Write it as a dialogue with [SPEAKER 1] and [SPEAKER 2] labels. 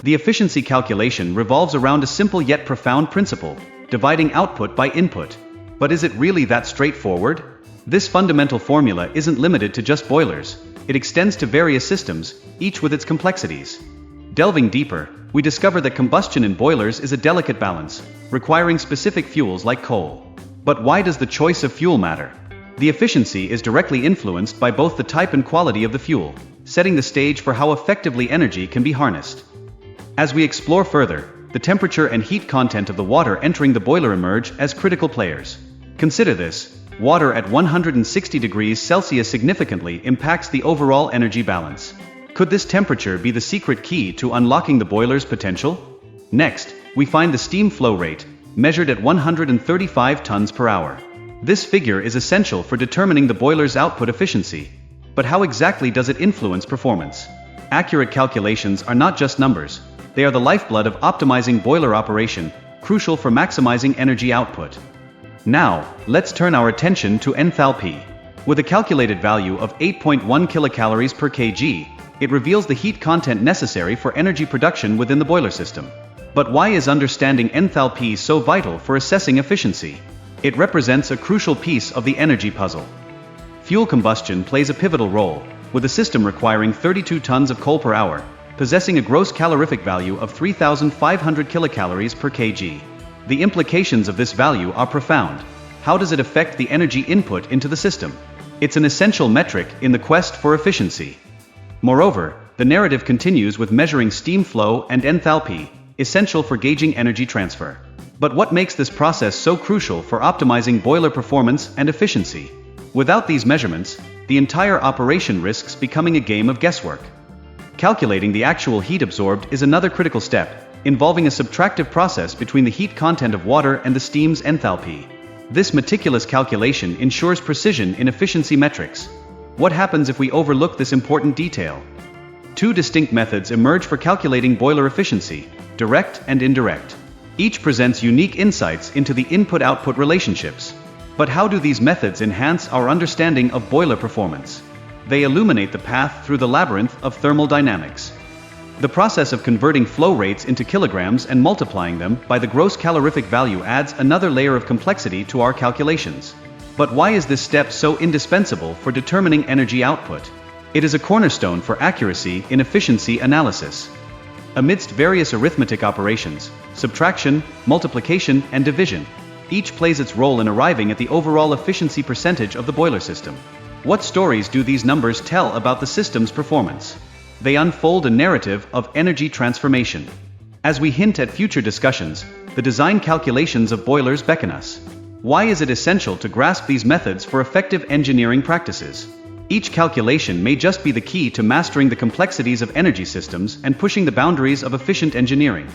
[SPEAKER 1] The efficiency calculation revolves around a simple yet profound principle: dividing output by input. But is it really that straightforward? This fundamental formula isn't limited to just boilers. It extends to various systems, each with its complexities. Delving deeper, we discover that combustion in boilers is a delicate balance, requiring specific fuels like coal. But why does the choice of fuel matter? The efficiency is directly influenced by both the type and quality of the fuel, setting the stage for how effectively energy can be harnessed. As we explore further, the temperature and heat content of the water entering the boiler emerge as critical players. Consider this: water at 160 degrees Celsius significantly impacts the overall energy balance. Could this temperature be the secret key to unlocking the boiler's potential? Next, we find the steam flow rate, measured at 135 tons per hour. This figure is essential for determining the boiler's output efficiency. But how exactly does it influence performance? Accurate calculations are not just numbers. They are the lifeblood of optimizing boiler operation, crucial for maximizing energy output. Now, let's turn our attention to enthalpy. With a calculated value of 8.1 kilocalories per kg, it reveals the heat content necessary for energy production within the boiler system. But why is understanding enthalpy so vital for assessing efficiency? It represents a crucial piece of the energy puzzle. Fuel combustion plays a pivotal role, with a system requiring 32 tons of coal per hour, possessing a gross calorific value of 3,500 kilocalories per kg. The implications of this value are profound. How does it affect the energy input into the system? It's an essential metric in the quest for efficiency. Moreover, the narrative continues with measuring steam flow and enthalpy, essential for gauging energy transfer. But what makes this process so crucial for optimizing boiler performance and efficiency? Without these measurements, the entire operation risks becoming a game of guesswork. Calculating the actual heat absorbed is another critical step, involving a subtractive process between the heat content of water and the steam's enthalpy. This meticulous calculation ensures precision in efficiency metrics. What happens if we overlook this important detail? Two distinct methods emerge for calculating boiler efficiency: direct and indirect. Each presents unique insights into the input-output relationships. But how do these methods enhance our understanding of boiler performance? They illuminate the path through the labyrinth of thermal dynamics. The process of converting flow rates into kilograms and multiplying them by the gross calorific value adds another layer of complexity to our calculations. But why is this step so indispensable for determining energy output? It is a cornerstone for accuracy in efficiency analysis. Amidst various arithmetic operations, subtraction, multiplication, and division, each plays its role in arriving at the overall efficiency percentage of the boiler system. What stories do these numbers tell about the system's performance? They unfold a narrative of energy transformation. As we hint at future discussions, the design calculations of boilers beckon us. Why is it essential to grasp these methods for effective engineering practices? Each calculation may just be the key to mastering the complexities of energy systems and pushing the boundaries of efficient engineering.